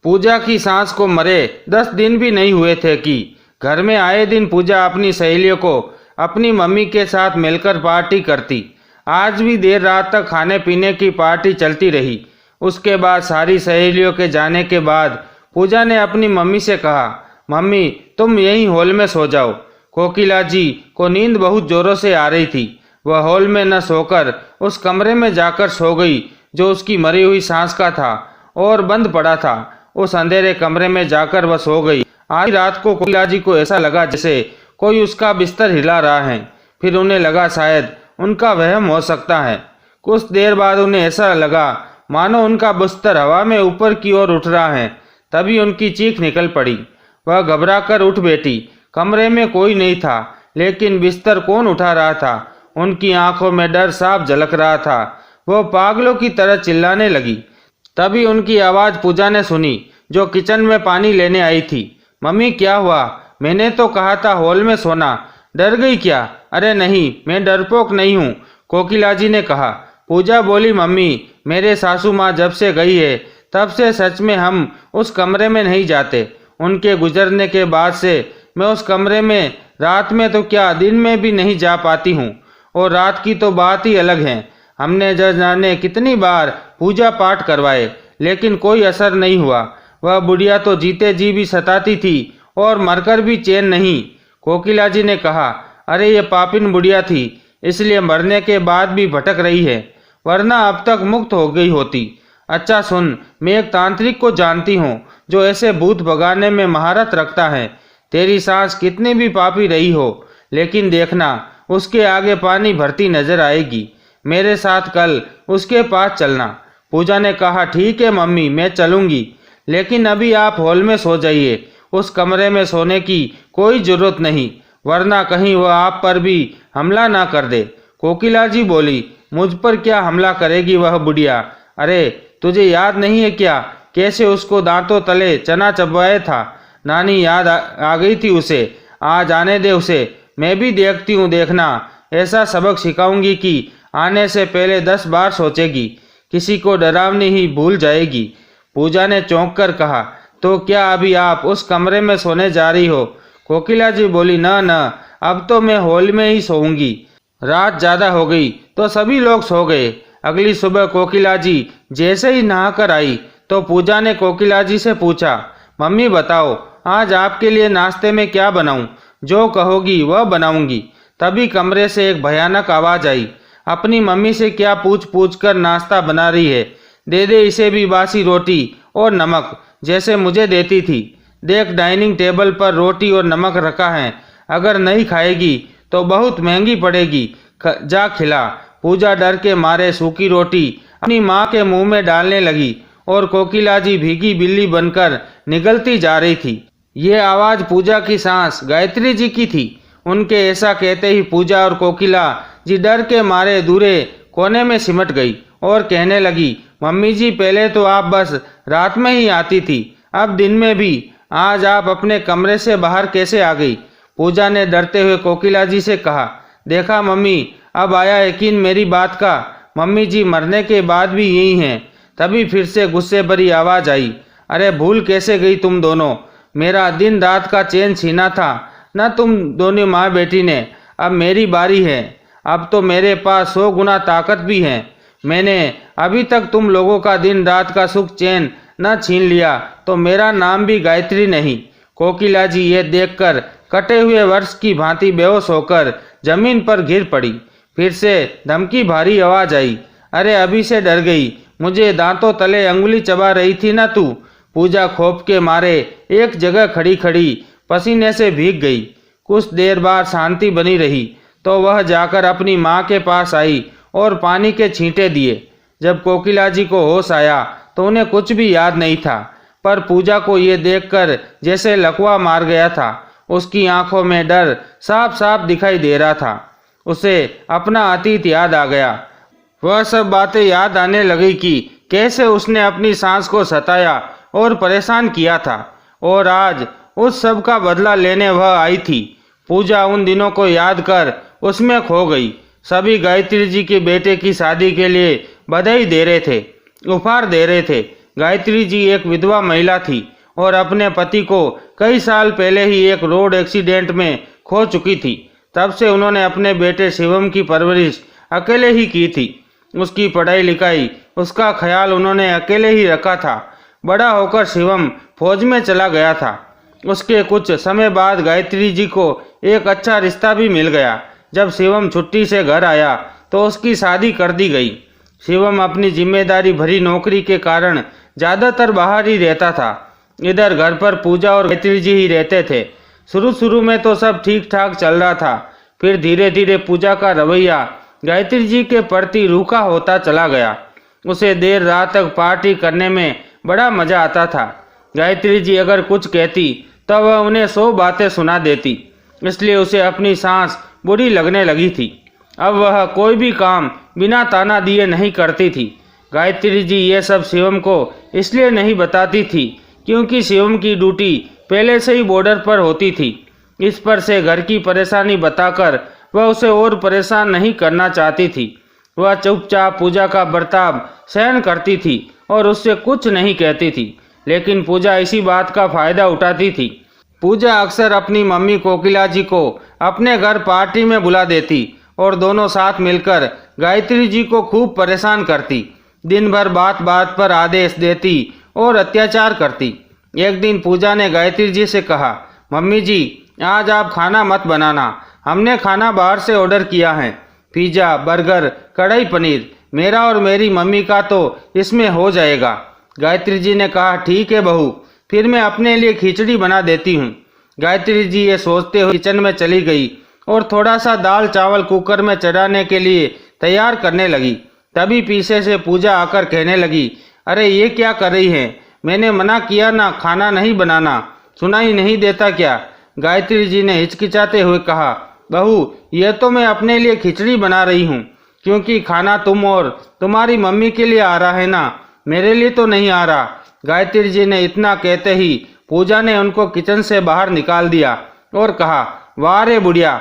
पूजा की सास को मरे 10 दिन भी नहीं हुए थे कि घर में आए दिन पूजा अपनी सहेलियों को अपनी मम्मी के साथ मिलकर पार्टी करती। आज भी देर रात तक खाने पीने की पार्टी चलती रही। उसके बाद सारी सहेलियों के जाने के बाद पूजा ने अपनी मम्मी से कहा, मम्मी तुम यहीं हॉल में सो जाओ। कोकिला जी को नींद बहुत जोरों से आ रही थी। वह हॉल में न सोकर उस कमरे में जाकर सो गई जो उसकी मरी हुई सास का था और बंद पड़ा था। उस अंधेरे कमरे में जाकर वह सो गई। आज रात को कोकिला जी को ऐसा लगा जैसे कोई उसका बिस्तर हिला रहा है। फिर उन्हें लगा शायद उनका वहम हो सकता है। कुछ देर बाद उन्हें ऐसा लगा मानो उनका बिस्तर हवा में ऊपर की ओर उठ रहा है। तभी उनकी चीख निकल पड़ी। वह घबराकर उठ बैठी। कमरे में कोई नहीं था, लेकिन बिस्तर कौन उठा रहा था? उनकी आंखों में डर साफ झलक रहा था। वो पागलों की तरह चिल्लाने लगी। तभी उनकी आवाज़ पूजा ने सुनी, जो किचन में पानी लेने आई थी। मम्मी क्या हुआ? मैंने तो कहा था हॉल में सोना। डर गई क्या? अरे नहीं, मैं डरपोक नहीं हूँ, कोकिला जी ने कहा। पूजा बोली, मम्मी मेरे सासू माँ जब से गई है तब से सच में हम उस कमरे में नहीं जाते। उनके गुजरने के बाद से मैं उस कमरे में रात में तो क्या दिन में भी नहीं जा पाती हूँ। और रात की तो बात ही अलग है। हमने जाने कितनी बार पूजा पाठ करवाए, लेकिन कोई असर नहीं हुआ। वह बुढ़िया तो जीते जी भी सताती थी और मरकर भी चैन नहीं। कोकिला जी ने कहा, अरे ये पापिन बुढ़िया थी, इसलिए मरने के बाद भी भटक रही है, वरना अब तक मुक्त हो गई होती। अच्छा सुन, मैं एक तांत्रिक को जानती हूँ जो ऐसे भूत भगाने में महारत रखता है। तेरी सास कितनी भी पापी रही हो, लेकिन देखना उसके आगे पानी भरती नजर आएगी। मेरे साथ कल उसके पास चलना। पूजा ने कहा, ठीक है मम्मी, मैं चलूँगी, लेकिन अभी आप हॉल में सो जाइए। उस कमरे में सोने की कोई ज़रूरत नहीं, वरना कहीं वह आप पर भी हमला ना कर दे। कोकिला जी बोली, मुझ पर क्या हमला करेगी वह बुढ़िया? अरे तुझे याद नहीं है क्या, कैसे उसको दांतों तले चना चबवाया था? नानी याद आ गई थी उसे। आज आने दे उसे, मैं भी देखती हूँ। देखना ऐसा सबक सिखाऊंगी कि आने से पहले 10 बार सोचेगी, किसी को डरावनी ही भूल जाएगी। पूजा ने चौंक कर कहा, तो क्या अभी आप उस कमरे में सोने जा रही हो? कोकिला जी बोली, न न, अब तो मैं हॉल में ही सोऊंगी। रात ज़्यादा हो गई तो सभी लोग सो गए। अगली सुबह कोकिला जी जैसे ही नहाकर आई तो पूजा ने कोकिला जी से पूछा, मम्मी बताओ आज आपके लिए नाश्ते में क्या बनाऊं? जो कहोगी वह बनाऊंगी। तभी कमरे से एक भयानक आवाज़ आई, अपनी मम्मी से क्या पूछ पूछ कर नाश्ता बना रही है? दे दे इसे भी बासी रोटी और नमक, जैसे मुझे देती थी। देख डाइनिंग टेबल पर रोटी और नमक रखा है, अगर नहीं खाएगी तो बहुत महंगी पड़ेगी, जा खिला। पूजा डर के मारे सूखी रोटी अपनी माँ के मुंह में डालने लगी और कोकिला जी भीगी बिल्ली बनकर निगलती जा रही थी। ये आवाज़ पूजा की सास गायत्री जी की थी। उनके ऐसा कहते ही पूजा और कोकिला जी डर के मारे दूरे कोने में सिमट गई और कहने लगी, मम्मी जी पहले तो आप बस रात में ही आती थी, अब दिन में भी। आज आप अपने कमरे से बाहर कैसे आ गई? पूजा ने डरते हुए कोकिला जी से कहा, देखा मम्मी, अब आया यकीन मेरी बात का। मम्मी जी मरने के बाद भी यही हैं। तभी फिर से गुस्से भरी आवाज़ आई, अरे भूल कैसे गई तुम दोनों? मेरा दिन रात का चैन छीना था न तुम दोनों माँ बेटी ने। अब मेरी बारी है। अब तो मेरे पास 100 गुना ताकत भी है। मैंने अभी तक तुम लोगों का दिन रात का सुख चैन न छीन लिया तो मेरा नाम भी गायत्री नहीं। कोकिला जी ये देखकर कटे हुए वर्ष की भांति बेहोश होकर जमीन पर गिर पड़ी। फिर से धमकी भारी आवाज़ आई, अरे अभी से डर गई? मुझे दांतों तले अंगुली चबा रही थी ना तू? पूजा खौफ के मारे एक जगह खड़ी खड़ी पसीने से भीग गई। कुछ देर बाद शांति बनी रही तो वह जाकर अपनी माँ के पास आई और पानी के छींटे दिए। जब कोकिला जी को होश आया तो उन्हें कुछ भी याद नहीं था, पर पूजा को ये देखकर जैसे लकवा मार गया था। उसकी आंखों में डर साफ साफ दिखाई दे रहा था। उसे अपना अतीत याद आ गया। वह सब बातें याद आने लगी कि कैसे उसने अपनी सांस को सताया और परेशान किया था, और आज उस सब का बदला लेने वह आई थी। पूजा उन दिनों को याद कर उसमें खो गई। सभी गायत्री जी के बेटे की शादी के लिए बधाई दे रहे थे, उपहार दे रहे थे, गायत्री जी एक विधवा महिला थी और अपने पति को कई साल पहले ही एक रोड एक्सीडेंट में खो चुकी थी। तब से उन्होंने अपने बेटे शिवम की परवरिश अकेले ही की थी। उसकी पढ़ाई लिखाई, उसका ख्याल उन्होंने अकेले ही रखा था। बड़ा होकर शिवम फौज में चला गया था। उसके कुछ समय बाद गायत्री जी को एक अच्छा रिश्ता भी मिल गया। जब शिवम छुट्टी से घर आया तो उसकी शादी कर दी गई। शिवम अपनी जिम्मेदारी भरी नौकरी के कारण ज़्यादातर बाहर ही रहता था। इधर घर पर पूजा और गायत्री जी ही रहते थे। शुरू में तो सब ठीक ठाक चल रहा था, फिर धीरे धीरे पूजा का रवैया गायत्री जी के प्रति रूखा होता चला गया। उसे देर रात तक पार्टी करने में बड़ा मजा आता था। गायत्री जी अगर कुछ कहती तो वह उन्हें 100 बातें सुना देती, इसलिए उसे अपनी सांस बुरी लगने लगी थी। अब वह कोई भी काम बिना ताना दिए नहीं करती थी। गायत्री जी ये सब शिवम को इसलिए नहीं बताती थी क्योंकि शिवम की ड्यूटी पहले से ही बॉर्डर पर होती थी। इस पर से घर की परेशानी बताकर वह उसे और परेशान नहीं करना चाहती थी। वह चुपचाप पूजा का बर्ताव सहन करती थी और उससे कुछ नहीं कहती थी, लेकिन पूजा इसी बात का फायदा उठाती थी। पूजा अक्सर अपनी मम्मी कोकिला जी को अपने घर पार्टी में बुला देती और दोनों साथ मिलकर गायत्री जी को खूब परेशान करती। दिन भर बात बात पर आदेश देती और अत्याचार करती। एक दिन पूजा ने गायत्री जी से कहा, मम्मी जी आज आप खाना मत बनाना, हमने खाना बाहर से ऑर्डर किया है। पिज़्ज़ा, बर्गर, कढ़ाई पनीर, मेरा और मेरी मम्मी का तो इसमें हो जाएगा। गायत्री जी ने कहा, ठीक है बहू, फिर मैं अपने लिए खिचड़ी बना देती हूँ। गायत्री जी ये सोचते हुए किचन में चली गई और थोड़ा सा दाल चावल कुकर में चढ़ाने के लिए तैयार करने लगी। तभी पीछे से पूजा आकर कहने लगी, अरे ये क्या कर रही है? मैंने मना किया ना खाना नहीं बनाना, सुनाई नहीं देता क्या? गायत्री जी ने हिचकिचाते हुए कहा, बहू ये तो मैं अपने लिए खिचड़ी बना रही हूँ, क्योंकि खाना तुम और तुम्हारी मम्मी के लिए आ रहा है ना, मेरे लिए तो नहीं आ रहा। गायत्री जी ने इतना कहते ही पूजा ने उनको किचन से बाहर निकाल दिया और कहा, वाह रे बुढ़िया,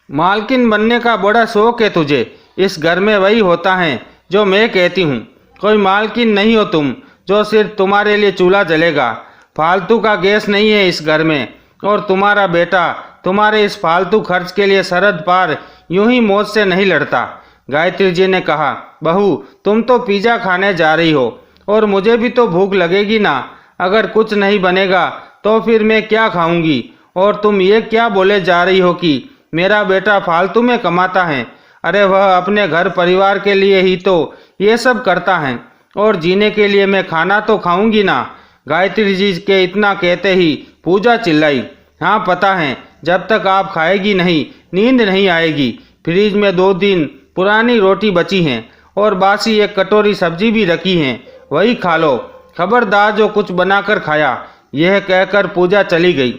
मालकिन बनने का बड़ा शौक है तुझे। इस घर में वही होता है जो मैं कहती हूँ। कोई मालकिन नहीं हो तुम जो सिर्फ तुम्हारे लिए चूल्हा जलेगा। फालतू का गैस नहीं है इस घर में, और तुम्हारा बेटा तुम्हारे इस फालतू खर्च के लिए सरहद पार यूं ही मौत से नहीं लड़ता। गायत्री जी ने कहा, बहू तुम तो पिज़्ज़ा खाने जा रही हो और मुझे भी तो भूख लगेगी ना। अगर कुछ नहीं बनेगा तो फिर मैं क्या खाऊंगी? और तुम ये क्या बोले जा रही हो कि मेरा बेटा फालतू में कमाता है? अरे वह अपने घर परिवार के लिए ही तो ये सब करता है, और जीने के लिए मैं खाना तो खाऊंगी ना। गायत्री जी के इतना कहते ही पूजा चिल्लाई, हाँ पता है, जब तक आप खाएगी नहीं नींद नहीं आएगी। फ्रिज में 2 दिन पुरानी रोटी बची हैं और बासी एक कटोरी सब्जी भी रखी है, वही खा लो। खबरदार जो कुछ बनाकर खाया। यह कहकर पूजा चली गई।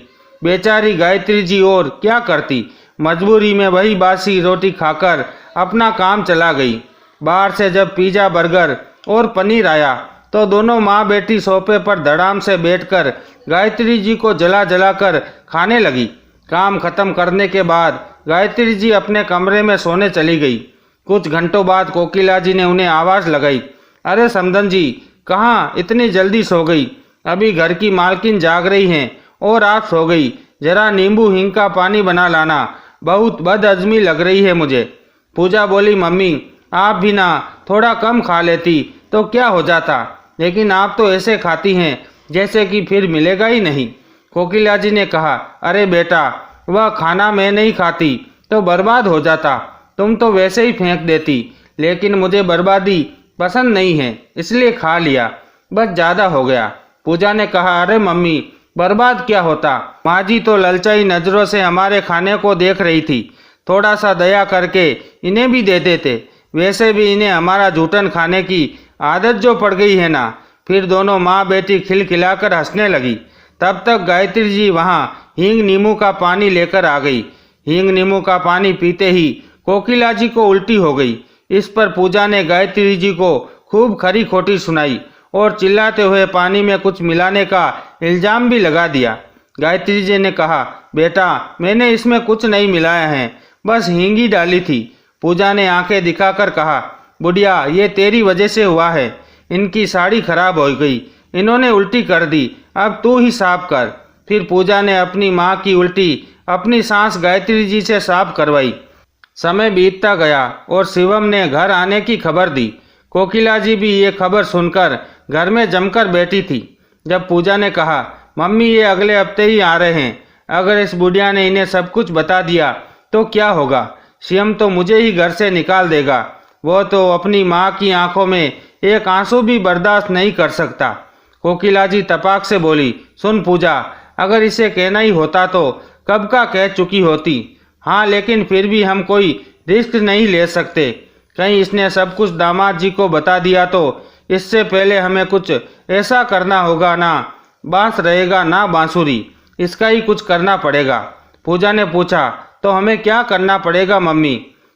बेचारी गायत्री जी और क्या करती, मजबूरी में वही बासी रोटी खाकर अपना काम चला गई। बाहर से जब पिज़्ज़ा, बर्गर और पनीर आया तो दोनों माँ बेटी सोफे पर धड़ाम से बैठकर गायत्री जी को जला जला कर खाने लगी। काम खत्म करने के बाद गायत्री जी अपने कमरे में सोने चली गई। कुछ घंटों बाद कोकिला जी ने उन्हें आवाज़ लगाई, अरे समधन जी, कहाँ इतनी जल्दी सो गई? अभी घर की मालकिन जाग रही हैं और आप सो गई। जरा नींबू हींग का पानी बना लाना, बहुत बदहजमी लग रही है मुझे। पूजा बोली, मम्मी आप भी ना थोड़ा कम खा लेती तो क्या हो जाता, लेकिन आप तो ऐसे खाती हैं जैसे कि फिर मिलेगा ही नहीं। कोकिला जी ने कहा, अरे बेटा, वह खाना मैं नहीं खाती तो बर्बाद हो जाता, तुम तो वैसे ही फेंक देती, लेकिन मुझे बर्बादी पसंद नहीं है इसलिए खा लिया, बस ज़्यादा हो गया। पूजा ने कहा, अरे मम्मी, बर्बाद क्या होता? माँ जी तो ललचाई नज़रों से हमारे खाने को देख रही थी, थोड़ा सा दया करके इन्हें भी दे देते। वैसे भी इन्हें हमारा जूठन खाने की आदत जो पड़ गई है ना। फिर दोनों माँ बेटी खिलखिलाकर हंसने लगी। तब तक गायत्री जी वहाँ हींग नींबू का पानी लेकर आ गई। हींग नींबू का पानी पीते ही कोकिला जी को उल्टी हो गई। इस पर पूजा ने गायत्री जी को खूब खरी खोटी सुनाई और चिल्लाते हुए पानी में कुछ मिलाने का इल्ज़ाम भी लगा दिया। गायत्री जी ने कहा, बेटा मैंने इसमें कुछ नहीं मिलाया है, बस हींग ही डाली थी। पूजा ने आंखें दिखाकर कहा, बुढ़िया ये तेरी वजह से हुआ है, इनकी साड़ी खराब हो गई, इन्होंने उल्टी कर दी, अब तू ही साफ कर। फिर पूजा ने अपनी माँ की उल्टी अपनी सांस गायत्री जी से साफ करवाई। समय बीतता गया और शिवम ने घर आने की खबर दी। कोकिला जी भी ये खबर सुनकर घर में जमकर बैठी थी। जब पूजा ने कहा, मम्मी ये अगले हफ्ते ही आ रहे हैं, अगर इस बुढ़िया ने इन्हें सब कुछ बता दिया तो क्या होगा? शिवम तो मुझे ही घर से निकाल देगा। वो तो अपनी माँ की आंखों में एक आंसू भी बर्दाश्त नहीं कर सकता। कोकिला जी तपाक से बोली, सुन पूजा, अगर इसे कहना ही होता तो कब का कह चुकी होती। हाँ, लेकिन फिर भी हम कोई रिस्क नहीं ले सकते। कहीं इसने सब कुछ दामाद जी को बता दिया तो इससे पहले हमें कुछ ऐसा करना होगा, ना बांस रहेगा ना बांसुरी, इसका ही कुछ करना पड़ेगा। पूजा ने पूछा, तो हमें क्या करना पड़ेगा मम्मी?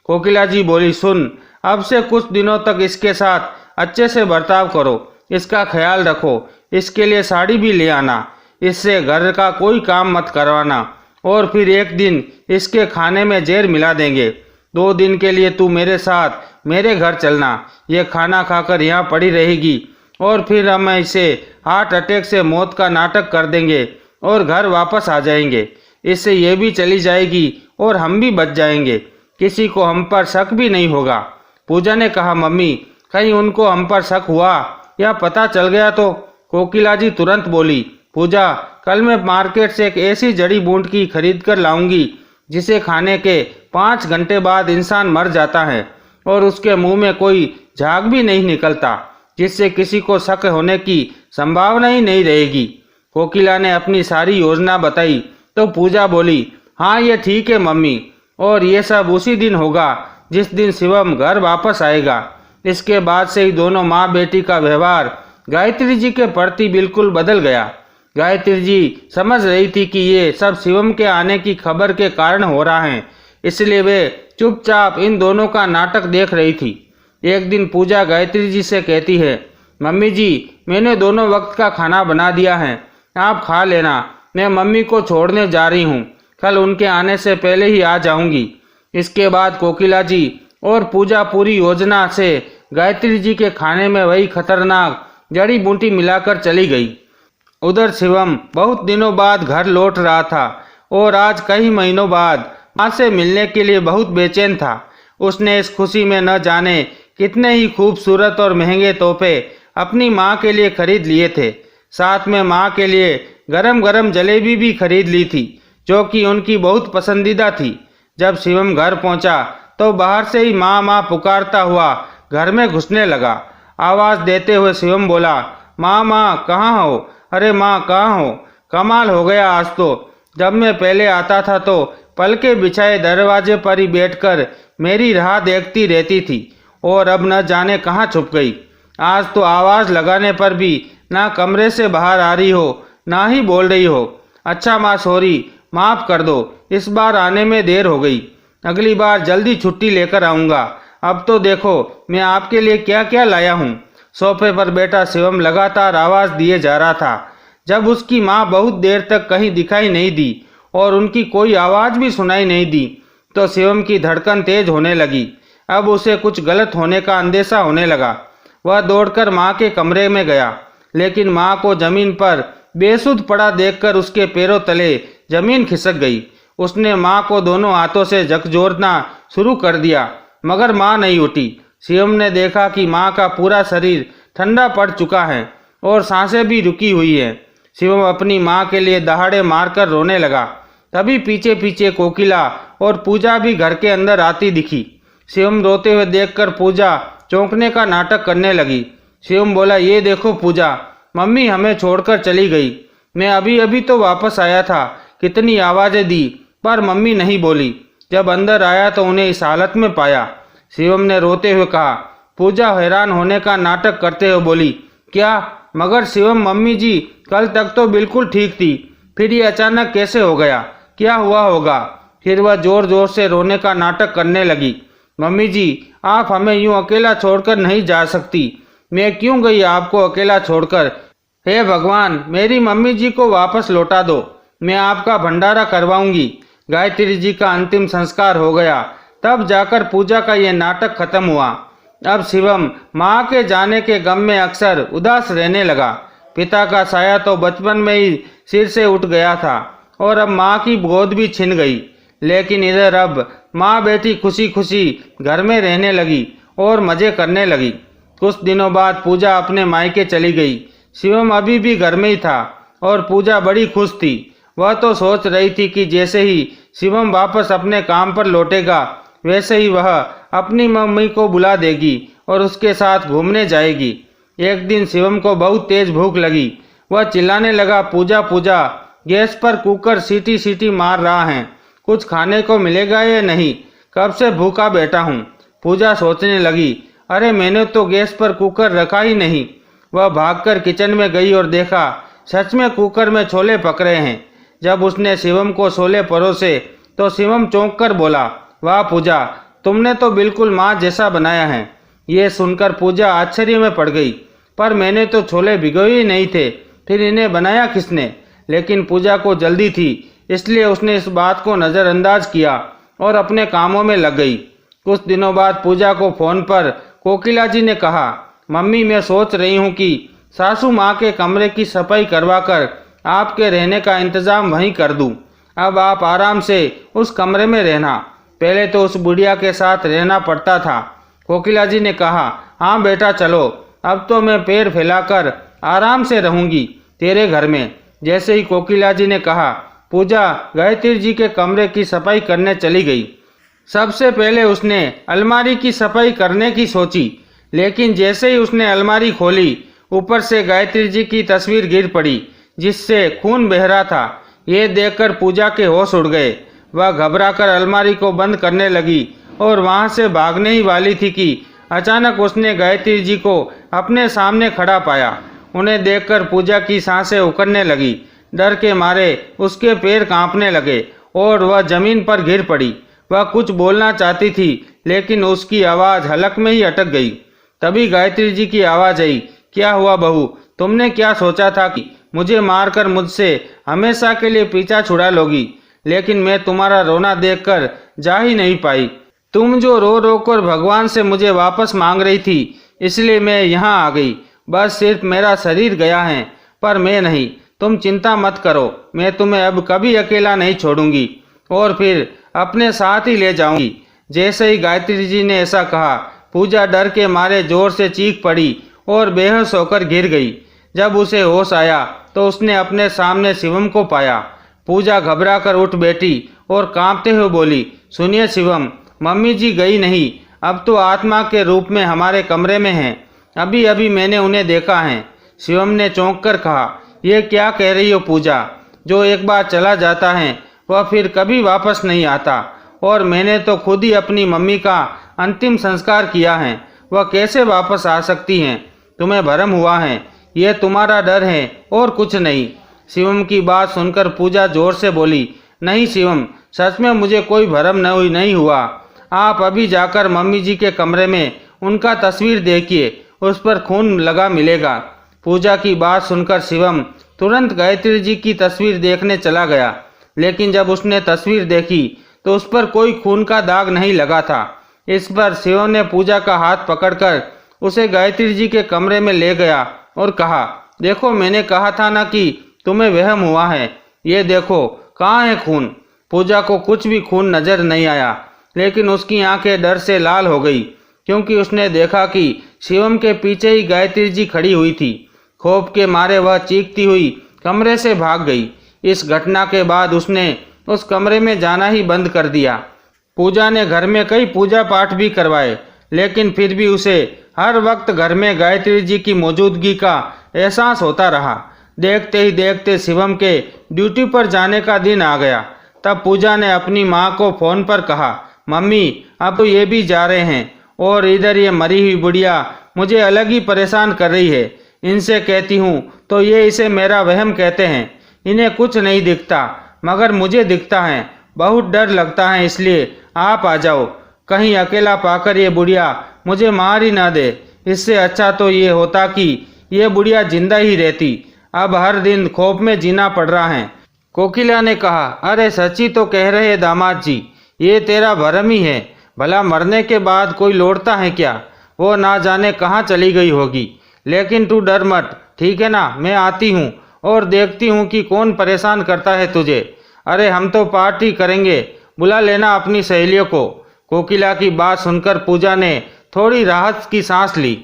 कोकिला जी बोली, सुन, अब से कुछ दिनों तक इसके साथ अच्छे से बर्ताव करो, इसका ख्याल रखो, इसके लिए साड़ी भी ले आना, इससे घर का कोई काम मत करवाना, और फिर एक दिन इसके खाने में जहर मिला देंगे। 2 दिन के लिए तू मेरे साथ मेरे घर चलना, ये खाना खाकर यहाँ पड़ी रहेगी और फिर हम इसे हार्ट अटैक से मौत का नाटक कर देंगे और घर वापस आ जाएंगे। इससे ये भी चली जाएगी और हम भी बच जाएंगे, किसी को हम पर शक भी नहीं होगा। पूजा ने कहा, मम्मी कहीं उनको हम पर शक हुआ या पता चल गया तो? कोकिला जी तुरंत बोली, पूजा, कल मैं मार्केट से एक ऐसी जड़ी बूटी खरीद कर लाऊंगी जिसे खाने के 5 घंटे बाद इंसान मर जाता है और उसके मुंह में कोई झाग भी नहीं निकलता, जिससे किसी को शक होने की संभावना ही नहीं रहेगी। कोकिला ने अपनी सारी योजना बताई तो पूजा बोली, हाँ ये ठीक है मम्मी, और ये सब उसी दिन होगा जिस दिन शिवम घर वापस आएगा। इसके बाद से ही दोनों माँ बेटी का व्यवहार गायत्री जी के प्रति बिल्कुल बदल गया। गायत्री जी समझ रही थी कि ये सब शिवम के आने की खबर के कारण हो रहा है, इसलिए वे चुपचाप इन दोनों का नाटक देख रही थी। एक दिन पूजा गायत्री जी से कहती है, मम्मी जी मैंने दोनों वक्त का खाना बना दिया है, आप खा लेना, मैं मम्मी को छोड़ने जा रही हूँ, कल उनके आने से पहले ही आ जाऊंगी। इसके बाद कोकिला जी और पूजा पूरी योजना से गायत्री जी के खाने में वही खतरनाक जड़ी बूटी मिलाकर चली गई। उधर शिवम बहुत दिनों बाद घर लौट रहा था और आज कई महीनों बाद माँ से मिलने के लिए बहुत बेचैन था। उसने इस खुशी में न जाने कितने ही खूबसूरत और महंगे तोहफे अपनी माँ के लिए खरीद लिए थे। साथ में माँ के लिए गरम गरम जलेबी भी खरीद ली थी, जो कि उनकी बहुत पसंदीदा थी। जब शिवम घर पहुंचा तो बाहर से ही माँ माँ पुकारता हुआ घर में घुसने लगा। आवाज़ देते हुए शिवम बोला, माँ माँ कहाँ हो? अरे माँ कहाँ हो? कमाल हो गया आज तो, जब मैं पहले आता था तो पलके बिछाए दरवाजे पर ही बैठकर मेरी राह देखती रहती थी और अब न जाने कहाँ छुप गई। आज तो आवाज़ लगाने पर भी ना कमरे से बाहर आ रही हो ना ही बोल रही हो। अच्छा माँ सॉरी, माफ़ कर दो, इस बार आने में देर हो गई, अगली बार जल्दी छुट्टी लेकर आऊँगा। अब तो देखो मैं आपके लिए क्या क्या लाया हूँ। सोफे पर बैठा शिवम लगातार आवाज़ दिए जा रहा था। जब उसकी माँ बहुत देर तक कहीं दिखाई नहीं दी और उनकी कोई आवाज़ भी सुनाई नहीं दी तो शिवम की धड़कन तेज होने लगी। अब उसे कुछ गलत होने का अंदेशा होने लगा। वह दौड़कर माँ के कमरे में गया, लेकिन माँ को जमीन पर बेसुध पड़ा देखकर उसके पैरों तले जमीन खिसक गई। उसने माँ को दोनों हाथों से झकझोरना शुरू कर दिया, मगर माँ नहीं उठी। शिवम ने देखा कि माँ का पूरा शरीर ठंडा पड़ चुका है और सांसें भी रुकी हुई है। शिवम अपनी माँ के लिए दहाड़े मारकर रोने लगा। तभी पीछे पीछे कोकिला और पूजा भी घर के अंदर आती दिखी। शिवम रोते हुए देखकर पूजा चौंकने का नाटक करने लगी। शिवम बोला, ये देखो पूजा, मम्मी हमें छोड़कर चली गई। मैं अभी अभी तो वापस आया था, कितनी आवाज़ें दी पर मम्मी नहीं बोली। जब अंदर आया तो उन्हें इस हालत में पाया। शिवम ने रोते हुए कहा। पूजा हैरान होने का नाटक करते हुए बोली, क्या? मगर शिवम मम्मी जी कल तक तो बिल्कुल ठीक थी, फिर ये अचानक कैसे हो गया? क्या हुआ होगा? फिर वह जोर जोर से रोने का नाटक करने लगी। मम्मी जी आप हमें यूं अकेला छोड़कर नहीं जा सकती, मैं क्यों गई आपको अकेला छोड़कर? हे भगवान, मेरी मम्मी जी को वापस लौटा दो, मैं आपका भंडारा करवाऊंगी। गायत्री जी का अंतिम संस्कार हो गया, तब जाकर पूजा का ये नाटक खत्म हुआ। अब शिवम माँ के जाने के गम में अक्सर उदास रहने लगा। पिता का साया तो बचपन में ही सिर से उठ गया था और अब माँ की गोद भी छिन गई। लेकिन इधर अब माँ बेटी खुशी खुशी घर में रहने लगी और मज़े करने लगी। कुछ दिनों बाद पूजा अपने मायके चली गई। शिवम अभी भी घर में ही था और पूजा बड़ी खुश थी। वह तो सोच रही थी कि जैसे ही शिवम वापस अपने काम पर लौटेगा वैसे ही वह अपनी मम्मी को बुला देगी और उसके साथ घूमने जाएगी। एक दिन शिवम को बहुत तेज भूख लगी। वह चिल्लाने लगा, पूजा पूजा, गैस पर कुकर सीटी सीटी मार रहा है, कुछ खाने को मिलेगा या नहीं, कब से भूखा बैठा हूँ। पूजा सोचने लगी, अरे मैंने तो गैस पर कुकर रखा ही नहीं। वह भागकर किचन में गई और देखा सच में कुकर में छोले पक रहे हैं। जब उसने शिवम को छोले परोसे तो शिवम चौंक कर बोला, वाह पूजा, तुमने तो बिल्कुल माँ जैसा बनाया है। ये सुनकर पूजा आश्चर्य में पड़ गई, पर मैंने तो छोले भिगोए ही नहीं थे, फिर इन्हें बनाया किसने। लेकिन पूजा को जल्दी थी, इसलिए उसने इस बात को नज़रअंदाज किया और अपने कामों में लग गई। कुछ दिनों बाद पूजा को फ़ोन पर कोकिला जी ने कहा, मम्मी मैं सोच रही हूँ कि सासू माँ के कमरे की सफाई करवाकर आपके रहने का इंतज़ाम वहीं कर दूँ। अब आप आराम से उस कमरे में रहना। पहले तो उस बुढ़िया के साथ रहना पड़ता था। कोकिला जी ने कहा, हाँ बेटा चलो, अब तो मैं पैर फैलाकर आराम से रहूँगी तेरे घर में। जैसे ही कोकिला जी ने कहा, पूजा गायत्री जी के कमरे की सफाई करने चली गई। सबसे पहले उसने अलमारी की सफाई करने की सोची, लेकिन जैसे ही उसने अलमारी खोली ऊपर से गायत्री जी की तस्वीर गिर पड़ी जिससे खून बह रहा था। ये देखकर पूजा के होश उड़ गए। वह घबराकर अलमारी को बंद करने लगी और वहां से भागने ही वाली थी कि अचानक उसने गायत्री जी को अपने सामने खड़ा पाया। उन्हें देखकर पूजा की सांसें उखड़ने लगी। डर के मारे उसके पैर कांपने लगे और वह जमीन पर गिर पड़ी। वह कुछ बोलना चाहती थी लेकिन उसकी आवाज़ हलक में ही अटक गई। तभी गायत्री जी की आवाज़ आई, क्या हुआ बहू, तुमने क्या सोचा था कि मुझे मारकर मुझसे हमेशा के लिए पीछा छुड़ा लोगी? लेकिन मैं तुम्हारा रोना देखकर जा ही नहीं पाई। तुम जो रो रो कर भगवान से मुझे वापस मांग रही थी, इसलिए मैं यहाँ आ गई। बस सिर्फ मेरा शरीर गया है पर मैं नहीं। तुम चिंता मत करो, मैं तुम्हें अब कभी अकेला नहीं छोड़ूंगी और फिर अपने साथ ही ले जाऊंगी। जैसे ही गायत्री जी ने ऐसा कहा, पूजा डर के मारे जोर से चीख पड़ी और बेहोश होकर गिर गई। जब उसे होश आया तो उसने अपने सामने शिवम को पाया। पूजा घबराकर उठ बैठी और कांपते हुए बोली, सुनिए शिवम, मम्मी जी गई नहीं, अब तो आत्मा के रूप में हमारे कमरे में हैं। अभी अभी मैंने उन्हें देखा है। शिवम ने चौंक कर कहा, ये क्या कह रही हो पूजा? जो एक बार चला जाता है वह फिर कभी वापस नहीं आता, और मैंने तो खुद ही अपनी मम्मी का अंतिम संस्कार किया है, वह कैसे वापस आ सकती हैं? तुम्हें भ्रम हुआ है, ये तुम्हारा डर है और कुछ नहीं। शिवम की बात सुनकर पूजा जोर से बोली, नहीं शिवम, सच में मुझे कोई भ्रम नहीं हुआ। आप अभी जाकर मम्मी जी के कमरे में उनका तस्वीर देखिए, उस पर खून लगा मिलेगा। पूजा की बात सुनकर शिवम तुरंत गायत्री जी की तस्वीर देखने चला गया, लेकिन जब उसने तस्वीर देखी तो उस पर कोई खून का दाग नहीं लगा था। इस पर शिवम ने पूजा का हाथ पकड़कर उसे गायत्री जी के कमरे में ले गया और कहा, देखो मैंने कहा था ना कि तुम्हें वहम हुआ है, ये देखो कहाँ है खून। पूजा को कुछ भी खून नजर नहीं आया, लेकिन उसकी आंखें डर से लाल हो गई क्योंकि उसने देखा कि शिवम के पीछे ही गायत्री जी खड़ी हुई थी। खौफ के मारे वह चीखती हुई कमरे से भाग गई। इस घटना के बाद उसने उस कमरे में जाना ही बंद कर दिया। पूजा ने घर में कई पूजा पाठ भी करवाए, लेकिन फिर भी उसे हर वक्त घर में गायत्री जी की मौजूदगी का एहसास होता रहा। देखते ही देखते शिवम के ड्यूटी पर जाने का दिन आ गया। तब पूजा ने अपनी माँ को फ़ोन पर कहा, मम्मी अब तो ये भी जा रहे हैं और इधर ये मरी हुई बुढ़िया मुझे अलग ही परेशान कर रही है। इनसे कहती हूँ तो ये इसे मेरा वहम कहते हैं। इन्हें कुछ नहीं दिखता मगर मुझे दिखता है। बहुत डर लगता है, इसलिए आप आ जाओ। कहीं अकेला पाकर ये बुढ़िया मुझे मार ही ना दे। इससे अच्छा तो ये होता कि ये बुढ़िया जिंदा ही रहती। अब हर दिन खौफ में जीना पड़ रहा है। कोकिला ने कहा, अरे सच्ची तो कह रहे दामाद जी, ये तेरा भरम ही है। भला मरने के बाद कोई लौटता है क्या? वो ना जाने कहाँ चली गई होगी। लेकिन तू डर मत, ठीक है ना, मैं आती हूँ और देखती हूँ कि कौन परेशान करता है तुझे। अरे हम तो पार्टी करेंगे, बुला लेना अपनी सहेलियों को। कोकिला की बात सुनकर पूजा ने थोड़ी राहत की सांस ली।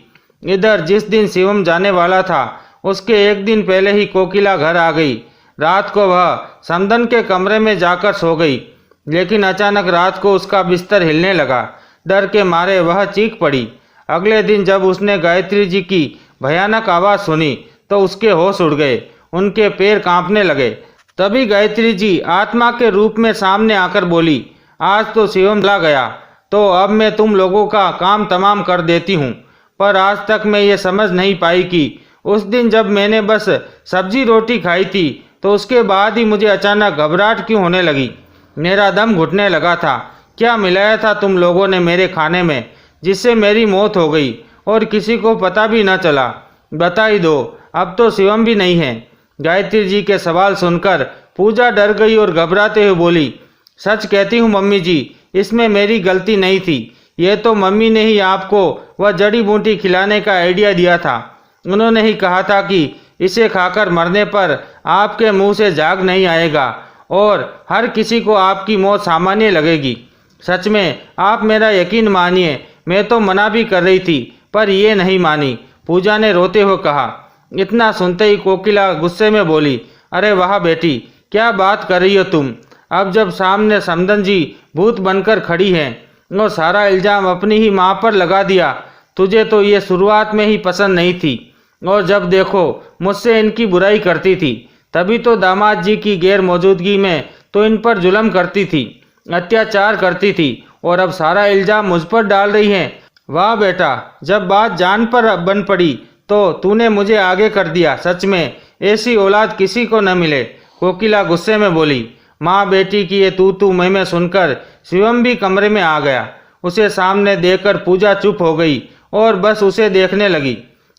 इधर जिस दिन शिवम जाने वाला था उसके एक दिन पहले ही कोकिला घर आ गई। रात को वह समदन के कमरे में जाकर सो गई, लेकिन अचानक रात को उसका बिस्तर हिलने लगा। डर के मारे वह चीख पड़ी। अगले दिन जब उसने गायत्री जी की भयानक आवाज़ सुनी तो उसके होश उड़ गए, उनके पैर कांपने लगे। तभी गायत्री जी आत्मा के रूप में सामने आकर बोली, आज तो शिवम चला गया तो अब मैं तुम लोगों का काम तमाम कर देती हूँ। पर आज तक मैं ये समझ नहीं पाई कि उस दिन जब मैंने बस सब्जी रोटी खाई थी तो उसके बाद ही मुझे अचानक घबराहट क्यों होने लगी। मेरा दम घुटने लगा था। क्या मिलाया था तुम लोगों ने मेरे खाने में जिससे मेरी मौत हो गई और किसी को पता भी न चला? बता ही दो, अब तो शिवम भी नहीं है। गायत्री जी के सवाल सुनकर पूजा डर गई और घबराते हुए बोली, सच कहती हूँ मम्मी जी, इसमें मेरी गलती नहीं थी। ये तो मम्मी ने ही आपको वह जड़ी बूटी खिलाने का आइडिया दिया था। उन्होंने ही कहा था कि इसे खाकर मरने पर आपके मुंह से झाग नहीं आएगा और हर किसी को आपकी मौत सामान्य लगेगी। सच में आप मेरा यकीन मानिए, मैं तो मना भी कर रही थी पर ये नहीं मानी, पूजा ने रोते हुए कहा। इतना सुनते ही कोकिला गुस्से में बोली, अरे वाह बेटी, क्या बात कर रही हो तुम? अब जब सामने समदन जी भूत बनकर खड़ी हैं और सारा इल्ज़ाम अपनी ही माँ पर लगा दिया। तुझे तो ये शुरुआत में ही पसंद नहीं थी और जब देखो मुझसे इनकी बुराई करती थी, तभी तो दामाद जी की गैर मौजूदगी में तो इन पर जुल्म करती थी, अत्याचार करती थी और अब सारा इल्ज़ाम मुझ पर डाल रही हैं। वाह बेटा, जब बात जान पर बन पड़ी तो तूने मुझे आगे कर दिया। सच में ऐसी औलाद किसी को न मिले। कोकिला गुस्से में बोली। माँ बेटी की ये तू मैं सुनकर शिवम भी कमरे में आ गया। उसे सामने देखकर पूजा चुप हो गई और बस उसे देखने लगी।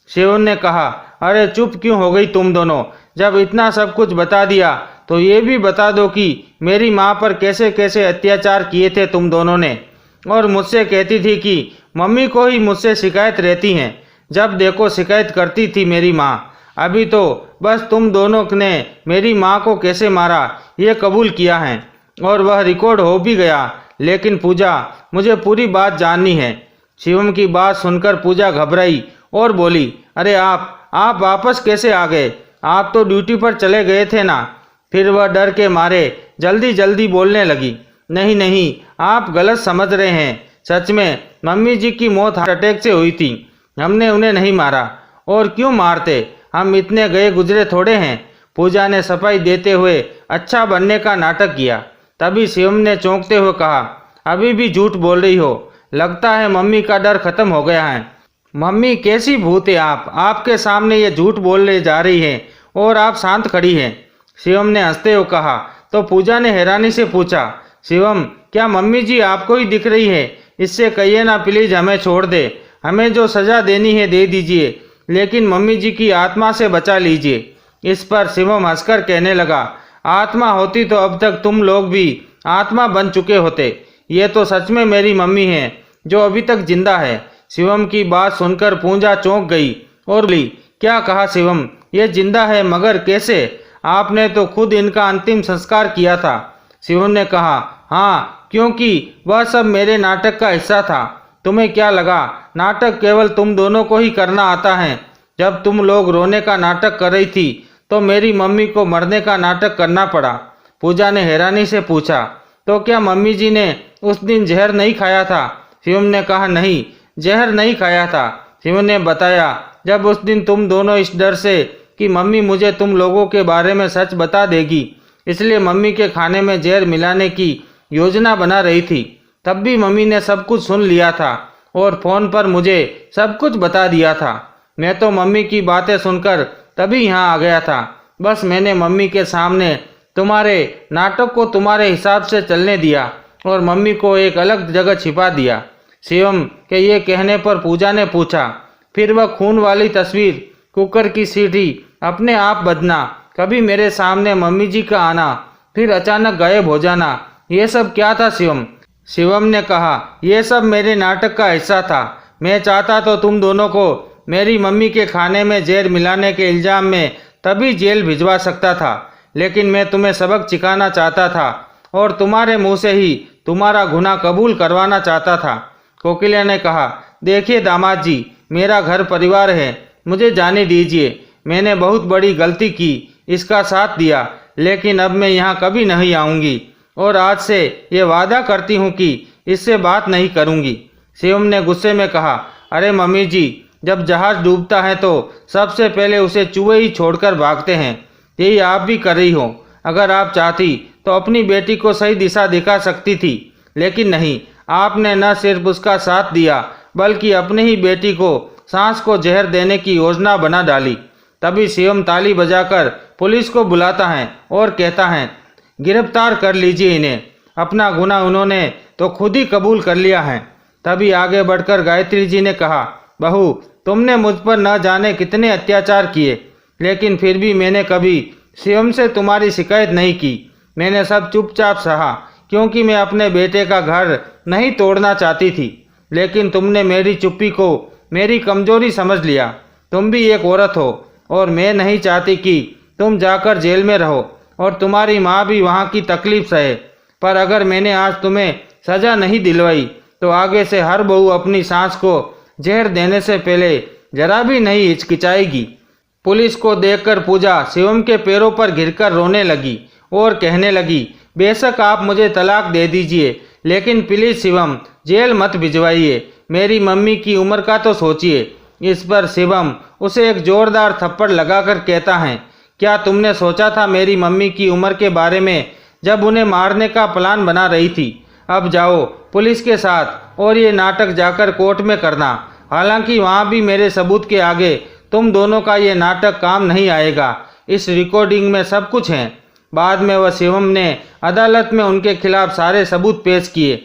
शिवम ने कहा, अरे चुप क्यों हो गई तुम दोनों? जब इतना सब कुछ बता दिया तो ये भी बता दो कि मेरी माँ पर कैसे कैसे अत्याचार किए थे तुम दोनों ने। और मुझसे कहती थी कि मम्मी को ही मुझसे शिकायत रहती हैं, जब देखो शिकायत करती थी मेरी माँ। अभी तो बस तुम दोनों ने मेरी माँ को कैसे मारा ये कबूल किया है और वह रिकॉर्ड हो भी गया। लेकिन पूजा, मुझे पूरी बात जाननी है। शिवम की बात सुनकर पूजा घबराई और बोली, अरे आप वापस कैसे आ गए? आप तो ड्यूटी पर चले गए थे ना? फिर वह डर के मारे जल्दी जल्दी बोलने लगी, नहीं, आप गलत समझ रहे हैं। सच में मम्मी जी की मौत हार्ट अटैक से हुई थी। हमने उन्हें नहीं मारा। और क्यों मारते, हम इतने गए गुजरे थोड़े हैं। पूजा ने सफाई देते हुए अच्छा बनने का नाटक किया। तभी शिवम ने चौंकते हुए कहा, अभी भी झूठ बोल रही हो? लगता है मम्मी का डर खत्म हो गया है। मम्मी कैसी भूत है आप? आपके सामने ये झूठ बोलने जा रही है और आप शांत खड़ी हैं। शिवम ने हंसते हुए कहा। तो पूजा ने हैरानी से पूछा, शिवम क्या मम्मी जी आपको ही दिख रही है? इससे कहिए ना प्लीज हमें छोड़ दे, हमें जो सजा देनी है दे दीजिए, लेकिन मम्मी जी की आत्मा से बचा लीजिए। इस पर शिवम हंसकर कहने लगा, आत्मा होती तो अब तक तुम लोग भी आत्मा बन चुके होते। ये तो सच में मेरी मम्मी है जो अभी तक जिंदा है। शिवम की बात सुनकर पूजा चौंक गई और बोली, क्या कहा शिवम? ये जिंदा है मगर कैसे? आपने तो खुद इनका अंतिम संस्कार किया था। शिवम ने कहा, हाँ, क्योंकि वह सब मेरे नाटक का हिस्सा था। तुम्हें क्या लगा नाटक केवल तुम दोनों को ही करना आता है? जब तुम लोग रोने का नाटक कर रही थी तो मेरी मम्मी को मरने का नाटक करना पड़ा। पूजा ने हैरानी से पूछा, तो क्या मम्मी जी ने उस दिन जहर नहीं खाया था? शिवम ने कहा, नहीं, जहर नहीं खाया था। शिवम ने बताया, जब उस दिन तुम दोनों इस डर से कि मम्मी मुझे तुम लोगों के बारे में सच बता देगी इसलिए मम्मी के खाने में जहर मिलाने की योजना बना रही थी, तब भी मम्मी ने सब कुछ सुन लिया था और फ़ोन पर मुझे सब कुछ बता दिया था। मैं तो मम्मी की बातें सुनकर तभी यहाँ आ गया था। बस मैंने मम्मी के सामने तुम्हारे नाटक को तुम्हारे हिसाब से चलने दिया और मम्मी को एक अलग जगह छिपा दिया। शिवम के ये कहने पर पूजा ने पूछा, फिर वह खून वाली तस्वीर, कुकर की सीटी, अपने आप बजना, कभी मेरे सामने मम्मी जी का आना, फिर अचानक गायब हो जाना, ये सब क्या था शिवम? शिवम ने कहा, यह सब मेरे नाटक का हिस्सा था। मैं चाहता तो तुम दोनों को मेरी मम्मी के खाने में जहर मिलाने के इल्ज़ाम में तभी जेल भिजवा सकता था, लेकिन मैं तुम्हें सबक सिखाना चाहता था और तुम्हारे मुंह से ही तुम्हारा गुनाह कबूल करवाना चाहता था। कोकिला ने कहा, देखिए दामाद जी, मेरा घर परिवार है, मुझे जाने दीजिए। मैंने बहुत बड़ी गलती की, इसका साथ दिया, लेकिन अब मैं यहाँ कभी नहीं आऊँगी और आज से ये वादा करती हूँ कि इससे बात नहीं करूँगी। शिवम ने गुस्से में कहा, अरे मम्मी जी, जब जहाज डूबता है तो सबसे पहले उसे चूहे ही छोड़कर भागते हैं। यही आप भी कर रही हो। अगर आप चाहती तो अपनी बेटी को सही दिशा दिखा सकती थी, लेकिन नहीं, आपने न सिर्फ उसका साथ दिया बल्कि अपनी ही बेटी को सांस को जहर देने की योजना बना डाली। तभी शिवम ताली बजाकर पुलिस को बुलाता है और कहता है, गिरफ्तार कर लीजिए इन्हें, अपना गुनाह उन्होंने तो खुद ही कबूल कर लिया है। तभी आगे बढ़कर गायत्री जी ने कहा, बहू, तुमने मुझ पर न जाने कितने अत्याचार किए, लेकिन फिर भी मैंने कभी शिवम से तुम्हारी शिकायत नहीं की। मैंने सब चुपचाप सहा, क्योंकि मैं अपने बेटे का घर नहीं तोड़ना चाहती थी। लेकिन तुमने मेरी चुप्पी को मेरी कमजोरी समझ लिया। तुम भी एक औरत हो और मैं नहीं चाहती कि तुम जाकर जेल में रहो और तुम्हारी माँ भी वहाँ की तकलीफ सहे। पर अगर मैंने आज तुम्हें सज़ा नहीं दिलवाई तो आगे से हर बहू अपनी सांस को जहर देने से पहले जरा भी नहीं हिचकिचाएगी। पुलिस को देखकर पूजा शिवम के पैरों पर गिरकर रोने लगी और कहने लगी, बेशक आप मुझे तलाक दे दीजिए, लेकिन प्लीज़ शिवम, जेल मत भिजवाइए। मेरी मम्मी की उम्र का तो सोचिए। इस पर शिवम उसे एक जोरदार थप्पड़ लगाकर कहता है, क्या तुमने सोचा था मेरी मम्मी की उम्र के बारे में जब उन्हें मारने का प्लान बना रही थी? अब जाओ पुलिस के साथ और ये नाटक जाकर कोर्ट में करना। हालांकि वहाँ भी मेरे सबूत के आगे तुम दोनों का ये नाटक काम नहीं आएगा। इस रिकॉर्डिंग में सब कुछ है। बाद में वह शिवम ने अदालत में उनके खिलाफ सारे सबूत पेश किए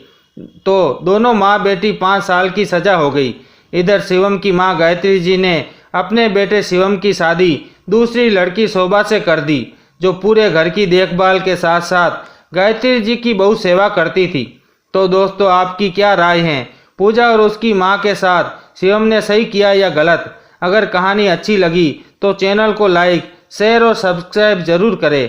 तो दोनों माँ बेटी 5 साल की सज़ा हो गई। इधर शिवम की माँ गायत्री जी ने अपने बेटे शिवम की शादी दूसरी लड़की शोभा से कर दी, जो पूरे घर की देखभाल के साथ साथ गायत्री जी की बहुत सेवा करती थी। तो दोस्तों, आपकी क्या राय है? पूजा और उसकी माँ के साथ शिवम ने सही किया या गलत? अगर कहानी अच्छी लगी तो चैनल को लाइक, शेयर और सब्सक्राइब जरूर करें।